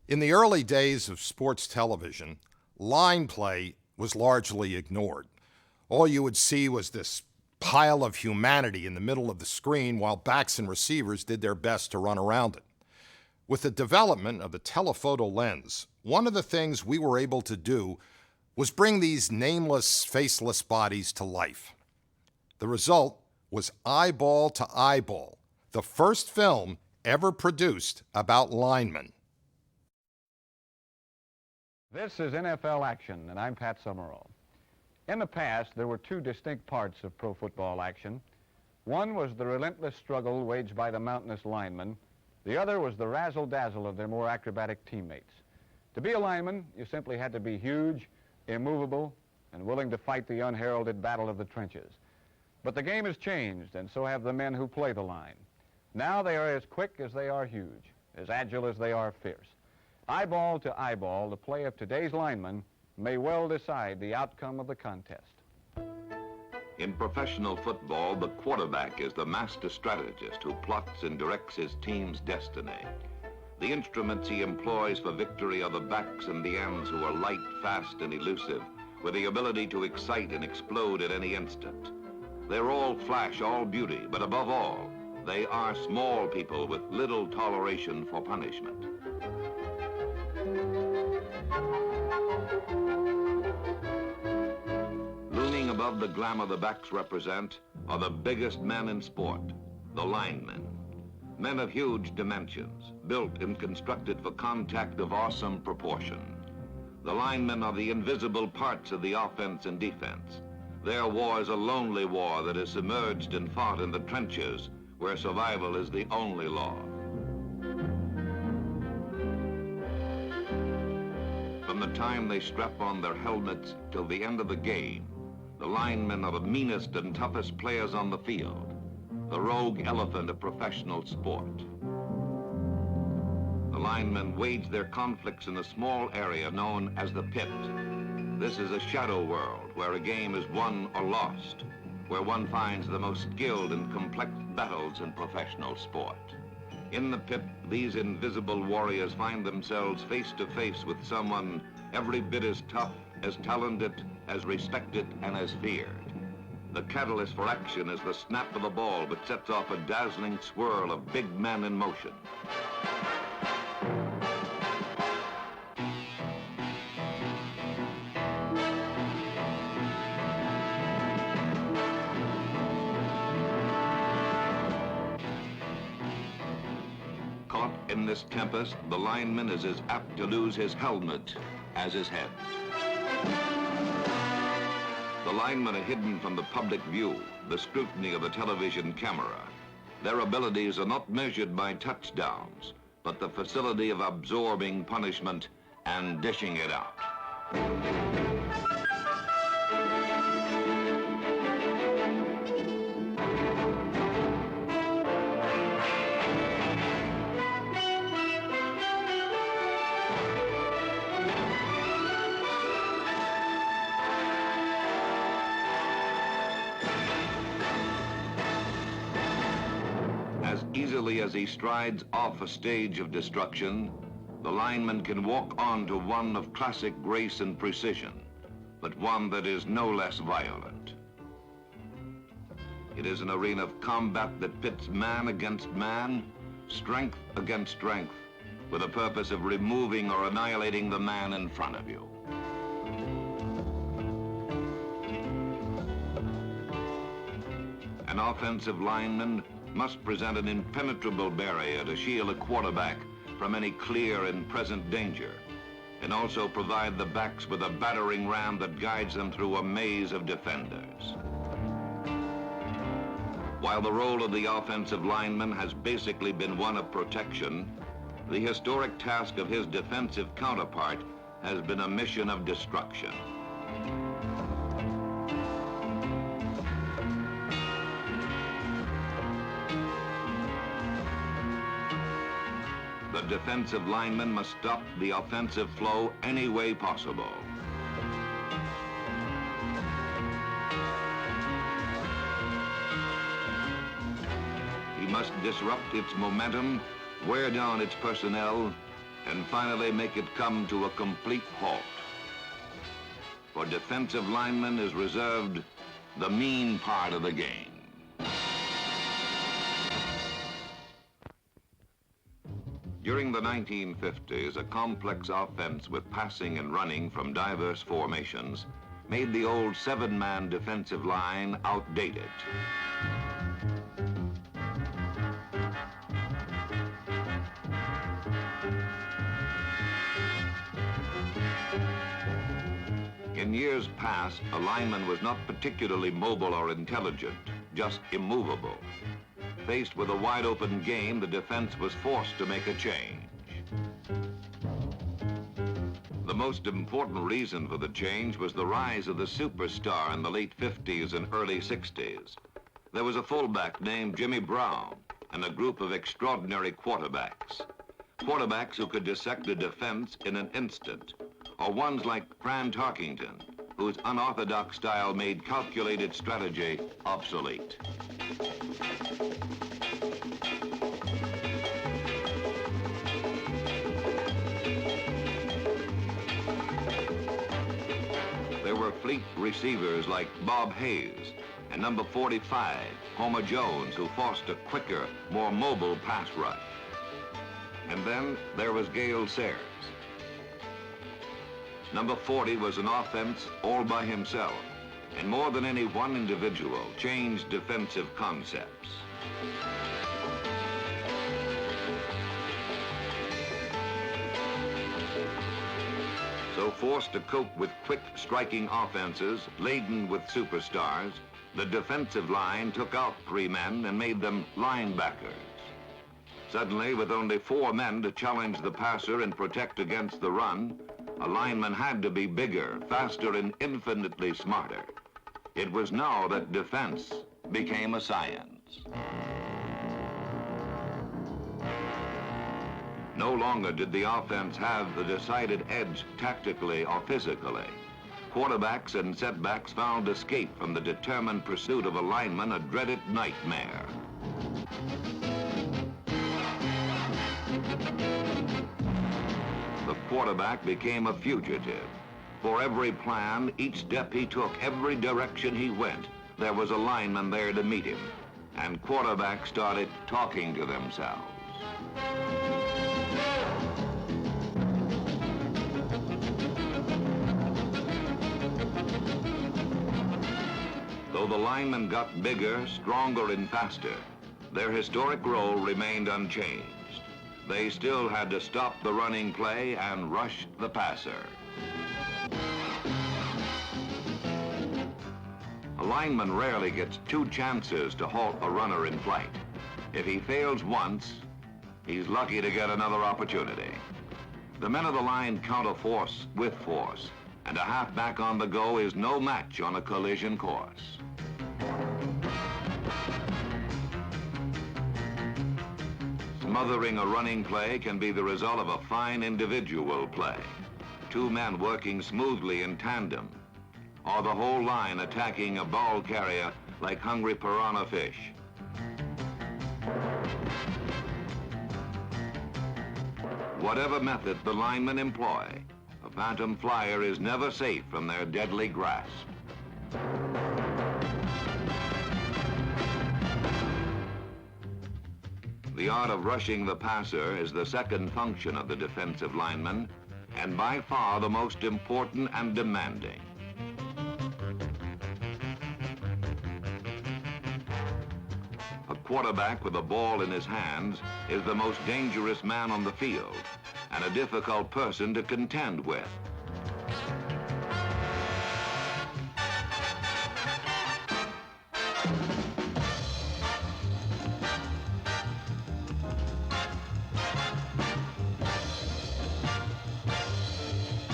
In the early days of sports television, line play was largely ignored. All you would see was this pile of humanity in the middle of the screen while backs and receivers did their best to run around it. With the development of the telephoto lens, one of the things we were able to do was bring these nameless, faceless bodies to life. The result was Eyeball to Eyeball, the first film ever produced about linemen. This is NFL Action, and I'm Pat Summerall. In the past, there were two distinct parts of pro football action. One was the relentless struggle waged by the mountainous linemen. The other was the razzle-dazzle of their more acrobatic teammates. To be a lineman, you simply had to be huge, immovable, and willing to fight the unheralded battle of the trenches. But the game has changed, and so have the men who play the line. Now they are as quick as they are huge, as agile as they are fierce. Eyeball to eyeball, the play of today's linemen may well decide the outcome of the contest. In professional football, the quarterback is the master strategist who plots and directs his team's destiny. The instruments he employs for victory are the backs and the ends who are light, fast, and elusive, with the ability to excite and explode at any instant. They're all flash, all beauty, but above all, they are small people with little toleration for punishment. Looming above the glamour the backs represent are the biggest men in sport, the linemen. Men of huge dimensions, built and constructed for contact of awesome proportion. The linemen are the invisible parts of the offense and defense. Their war is a lonely war that is submerged and fought in the trenches, where survival is the only law. From the time they strap on their helmets till the end of the game, the linemen are the meanest and toughest players on the field, the rogue elephant of professional sport. The linemen wage their conflicts in a small area known as the pit. This is a shadow world where a game is won or lost, where one finds the most skilled and complex battles in professional sport. In the pit, these invisible warriors find themselves face to face with someone every bit as tough, as talented, as respected, and as feared. The catalyst for action is the snap of the ball that sets off a dazzling swirl of big men in motion. Caught in this tempest, the lineman is as apt to lose his helmet as his head. The linemen are hidden from the public view, the scrutiny of the television camera. Their abilities are not measured by touchdowns, but the facility of absorbing punishment and dishing it out. As easily as he strides off a stage of destruction, the lineman can walk on to one of classic grace and precision, but one that is no less violent. It is an arena of combat that pits man against man, strength against strength, with the purpose of removing or annihilating the man in front of you. An offensive lineman must present an impenetrable barrier to shield a quarterback from any clear and present danger, and also provide the backs with a battering ram that guides them through a maze of defenders. While the role of the offensive lineman has basically been one of protection, the historic task of his defensive counterpart has been a mission of destruction. The defensive lineman must stop the offensive flow any way possible. He must disrupt its momentum, wear down its personnel, and finally make it come to a complete halt. For defensive linemen is reserved the mean part of the game. During the 1950s, a complex offense with passing and running from diverse formations made the old seven-man defensive line outdated. In years past, a lineman was not particularly mobile or intelligent, just immovable. Faced with a wide-open game, the defense was forced to make a change. The most important reason for the change was the rise of the superstar in the late 50s and early 60s. There was a fullback named Jimmy Brown and a group of extraordinary quarterbacks. Quarterbacks who could dissect a defense in an instant, or ones like Fran Tarkington, whose unorthodox style made calculated strategy obsolete. There were fleet receivers like Bob Hayes and number 45, Homer Jones, who forced a quicker, more mobile pass rush. And then there was Gale Sayers. Number 40 was an offense all by himself, and more than any one individual, changed defensive concepts. So forced to cope with quick striking offenses laden with superstars, the defensive line took out 3 men and made them linebackers. Suddenly, with only 4 men to challenge the passer and protect against the run, a lineman had to be bigger, faster, and infinitely smarter. It was now that defense became a science. No longer did the offense have the decided edge tactically or physically. Quarterbacks and setbacks found escape from the determined pursuit of a lineman a dreaded nightmare. The quarterback became a fugitive. For every plan, each step he took, every direction he went, there was a lineman there to meet him. And quarterbacks started talking to themselves. Though the linemen got bigger, stronger, and faster, their historic role remained unchanged. They still had to stop the running play and rush the passer. A lineman rarely gets 2 chances to halt a runner in flight. If he fails once, he's lucky to get another opportunity. The men of the line counter force with force, and a halfback on the go is no match on a collision course. Smothering a running play can be the result of a fine individual play. 2 men working smoothly in tandem, or the whole line attacking a ball carrier like hungry piranha fish. Whatever method the linemen employ, a phantom flyer is never safe from their deadly grasp. The art of rushing the passer is the second function of the defensive lineman, and by far the most important and demanding. A quarterback with a ball in his hands is the most dangerous man on the field and a difficult person to contend with.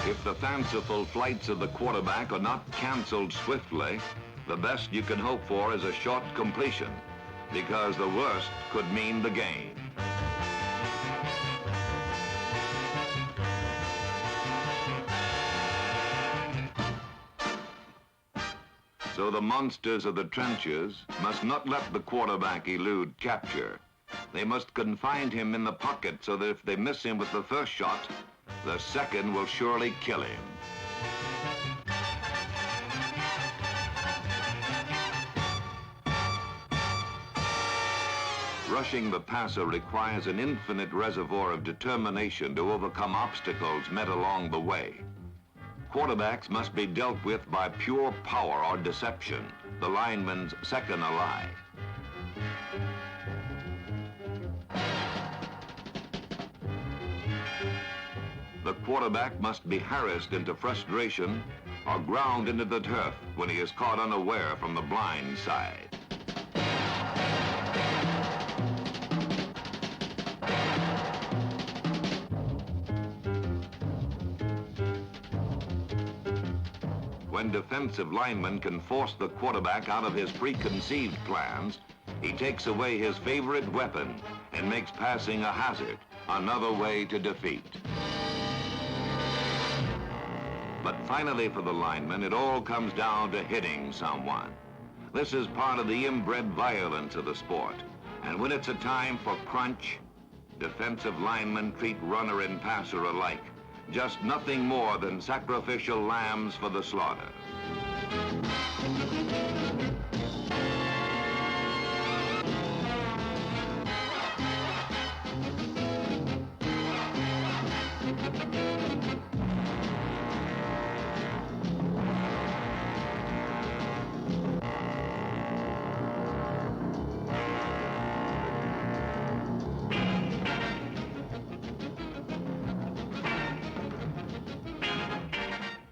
If the fanciful flights of the quarterback are not canceled swiftly, the best you can hope for is a short completion, because the worst could mean the game. So the monsters of the trenches must not let the quarterback elude capture. They must confine him in the pocket so that if they miss him with the first shot, the second will surely kill him. Rushing the passer requires an infinite reservoir of determination to overcome obstacles met along the way. Quarterbacks must be dealt with by pure power or deception, the lineman's second ally. The quarterback must be harassed into frustration or ground into the turf when he is caught unaware from the blind side. When defensive linemen can force the quarterback out of his preconceived plans, he takes away his favorite weapon and makes passing a hazard, another way to defeat. But finally for the lineman, it all comes down to hitting someone. This is part of the inbred violence of the sport. And when it's a time for crunch, defensive linemen treat runner and passer alike. Just nothing more than sacrificial lambs for the slaughter.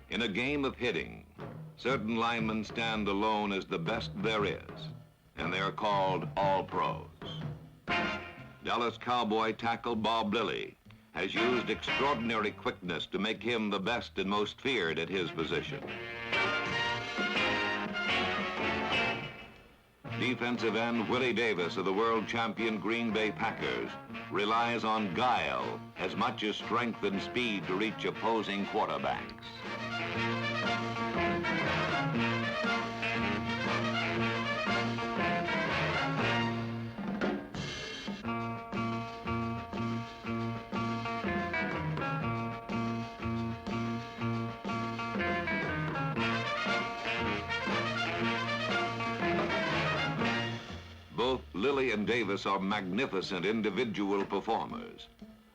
In a game of hitting, certain linemen stand alone as the best there is, and they are called All-Pros. Dallas Cowboy tackle Bob Lilly has used extraordinary quickness to make him the best and most feared at his position. Defensive end Willie Davis of the world champion Green Bay Packers relies on guile as much as strength and speed to reach opposing quarterbacks. Both Lilly and Davis are magnificent individual performers.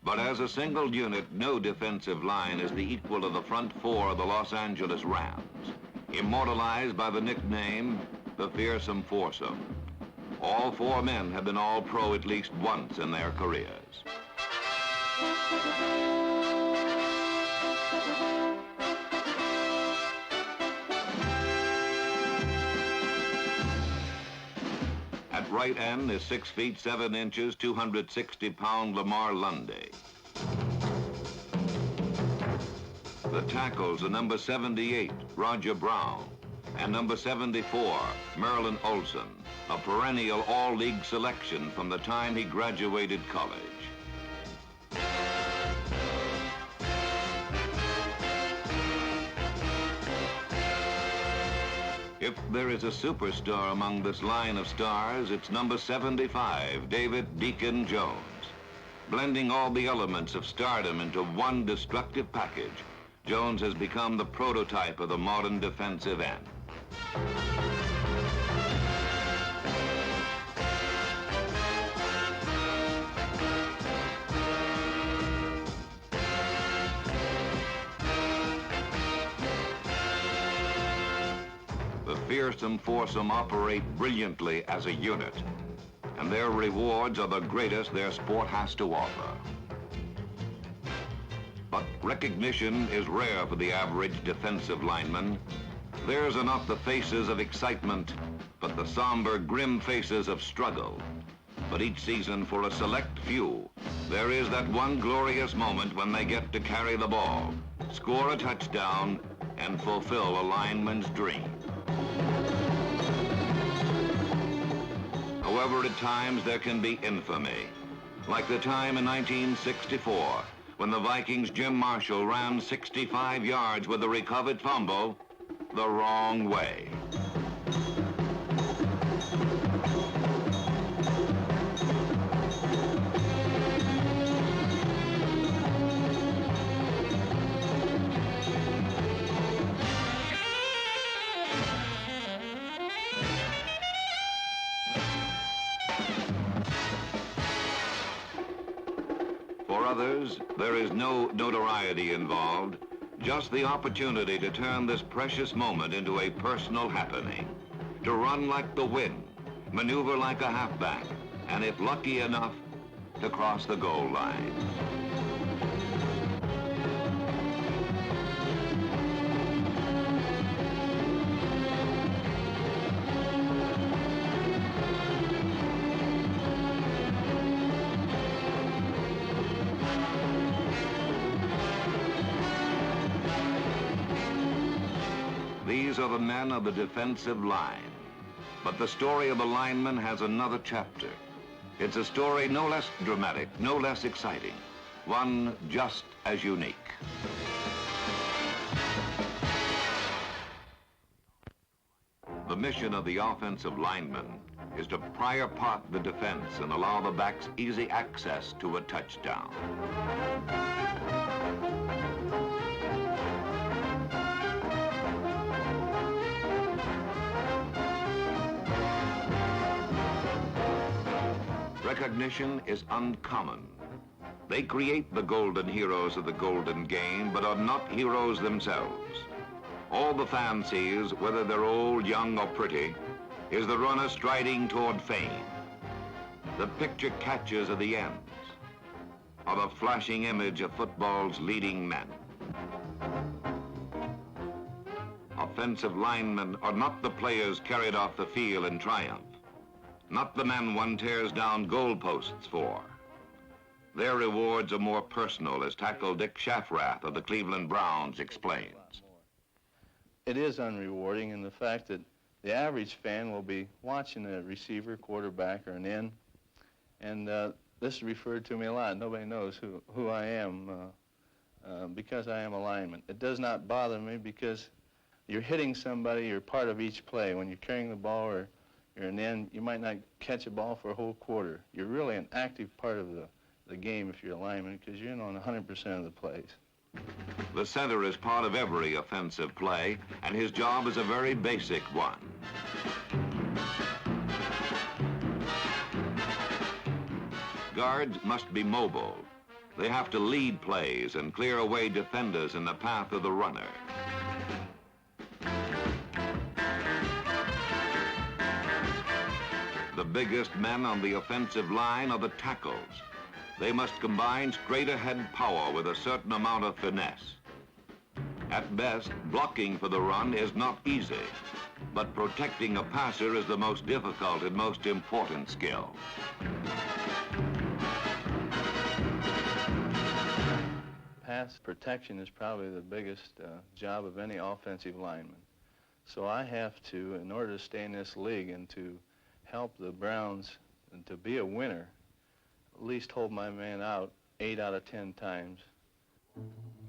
But as a single unit, no defensive line is the equal of the front four of the Los Angeles Rams, immortalized by the nickname, the Fearsome Foursome. All four men have been All-Pro at least once in their careers. At right end is 6 feet 7 inches, 260-pound Lamar Lundy. The tackles are number 78, Roger Brown, and number 74, Merlin Olsen, a perennial all-league selection from the time he graduated college. If there is a superstar among this line of stars, it's number 75, David Deacon Jones. Blending all the elements of stardom into one destructive package, Jones has become the prototype of the modern defensive end. The fearsome foursome operate brilliantly as a unit, and their rewards are the greatest their sport has to offer. But recognition is rare for the average defensive lineman. Theirs are not the faces of excitement, but the somber, grim faces of struggle. But each season, for a select few, there is that one glorious moment when they get to carry the ball, score a touchdown, and fulfill a lineman's dream. However, at times there can be infamy, like the time in 1964 when the Vikings' Jim Marshall ran 65 yards with a recovered fumble the wrong way. others, there is no notoriety involved, just the opportunity to turn this precious moment into a personal happening, to run like the wind, maneuver like a halfback, and if lucky enough, to cross the goal line. These are the men of the defensive line. But the story of a lineman has another chapter. It's a story no less dramatic, no less exciting, one just as unique. The mission of the offensive lineman is to pry apart the defense and allow the backs easy access to a touchdown. Recognition is uncommon. They create the golden heroes of the golden game, but are not heroes themselves. All the fan sees, whether they're old, young, or pretty, is the runner striding toward fame. The picture catchers of the ends are the flashing image of football's leading men. Offensive linemen are not the players carried off the field in triumph, not the men one tears down goalposts for. Their rewards are more personal, as tackle Dick Shafrath of the Cleveland Browns explains. It is unrewarding in the fact that the average fan will be watching a receiver, quarterback, or an end, and this is referred to me a lot. Nobody knows who I am because I am a lineman. It does not bother me because you're hitting somebody, you're part of each play. When you're carrying the ball or you're an end, you might not catch a ball for a whole quarter. You're really an active part of the game if you're a lineman because you're in on 100% of the plays. The center is part of every offensive play, and his job is a very basic one. Guards must be mobile. They have to lead plays and clear away defenders in the path of the runner. The biggest men on the offensive line are the tackles. They must combine straight ahead power with a certain amount of finesse. At best, blocking for the run is not easy, but protecting a passer is the most difficult and most important skill. Pass protection is probably the biggest job of any offensive lineman. So I have to, in order to stay in this league and to help the Browns and to be a winner, at least hold my man out 8 out of 10 times.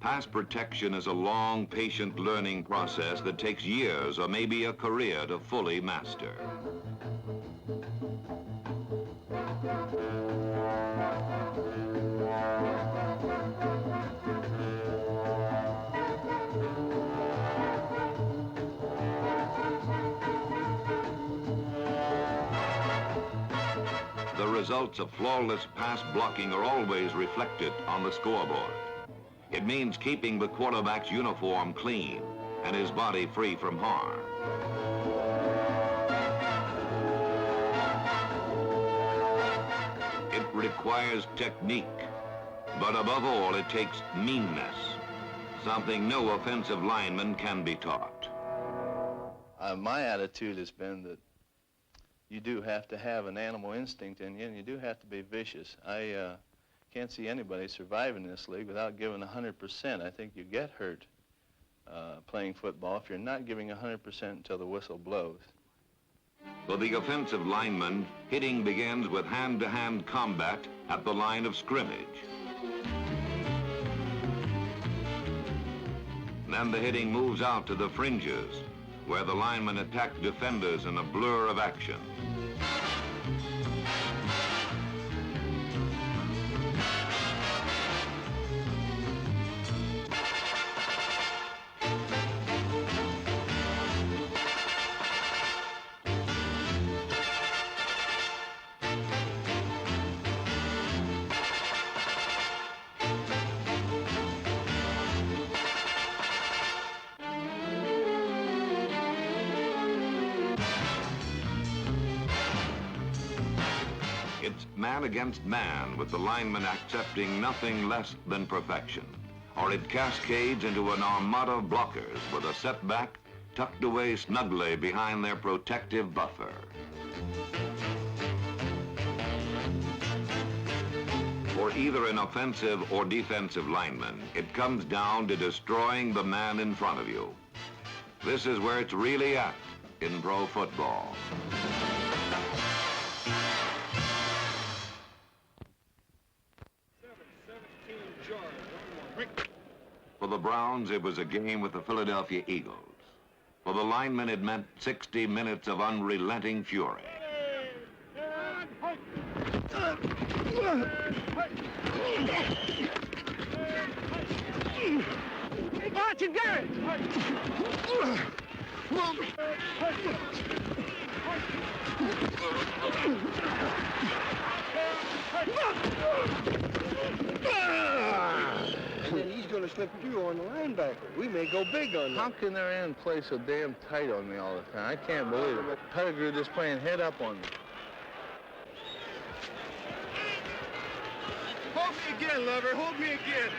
Pass protection is a long, patient learning process that takes years or maybe a career to fully master. The results of flawless pass blocking are always reflected on the scoreboard. It means keeping the quarterback's uniform clean and his body free from harm. It requires technique, but above all, it takes meanness, something no offensive lineman can be taught. My attitude has been that you do have to have an animal instinct in you, and you do have to be vicious. I can't see anybody surviving this league without giving 100%. I think you get hurt playing football if you're not giving 100% until the whistle blows. For the offensive lineman, hitting begins with hand-to-hand combat at the line of scrimmage. Then the hitting moves out to the fringes, where the linemen attack defenders in a blur of action. fights man against man with the lineman accepting nothing less than perfection. Or it cascades into an armada of blockers with a setback tucked away snugly behind their protective buffer. For either an offensive or defensive lineman, it comes down to destroying the man in front of you. This is where it's really at in pro football. For the Browns, it was a game with the Philadelphia Eagles. For the linemen, it meant 60 minutes of unrelenting fury. Watch it, Garrett! And then he's going to slip through on the linebacker. We may go big on that. How can their end play so damn tight on me all the time? I can't believe it. Pettigrew just playing head up on me. Hold me again, Lover. Hold me again.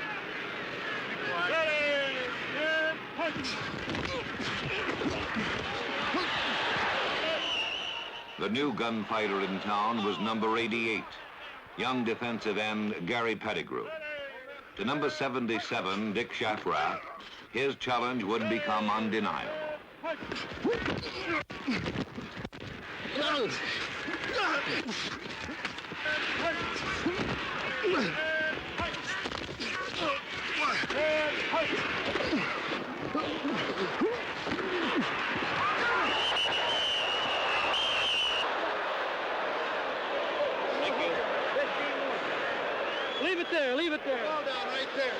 Ready, and punch. The new gunfighter in town was number 88, young defensive end Gary Pettigrew. To number 77, Dick Shafrath, his challenge would become undeniable. Leave it there, leave it there. Ball down right there.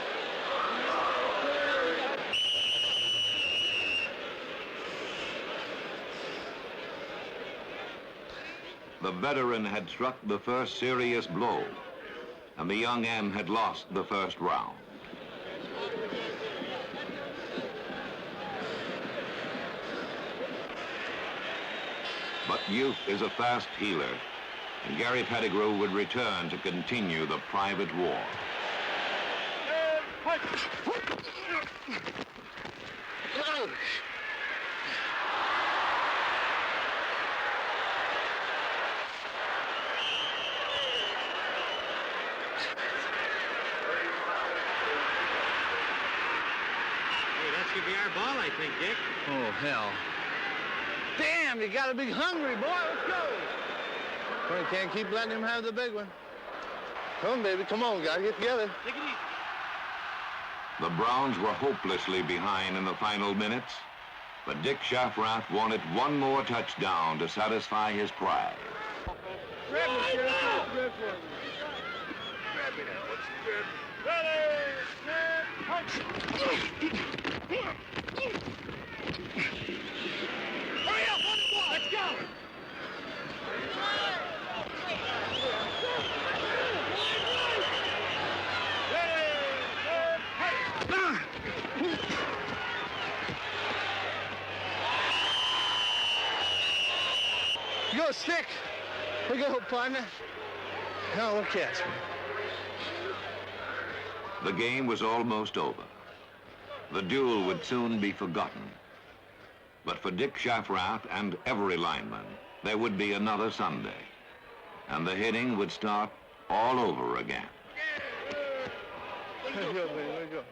The veteran had struck the first serious blow, and the young end had lost the first round. But youth is a fast healer, and Gary Pettigrew would return to continue the private war. That should be our ball, I think, Dick. Oh, hell. Damn, you gotta be hungry, boy. Let's go. Well, you can't keep letting him have the big one. Come on, baby. Come on. We gotta get together. Take it easy. The Browns were hopelessly behind in the final minutes, but Dick Shafrath wanted one more touchdown to satisfy his pride. Grab it, Sheriff. Grab for me. Grab it now. Let's grab it. Ready, and punch. Hurry up, on the ball. Let's go. Go, stick. We go, partner. Now we'll catch me. The game was almost over. The duel would soon be forgotten. But for Dick Shafrath and every lineman, there would be another Sunday. And the hitting would start all over again. There you go, baby. There you go.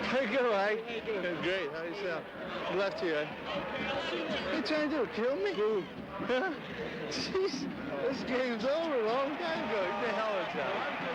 There you go, Ike. How you doing? Great. How yourself? Good luck to you, Ike. What are you trying to do? Kill me? Jeez, this game's over a long time ago. You did a hell of a job.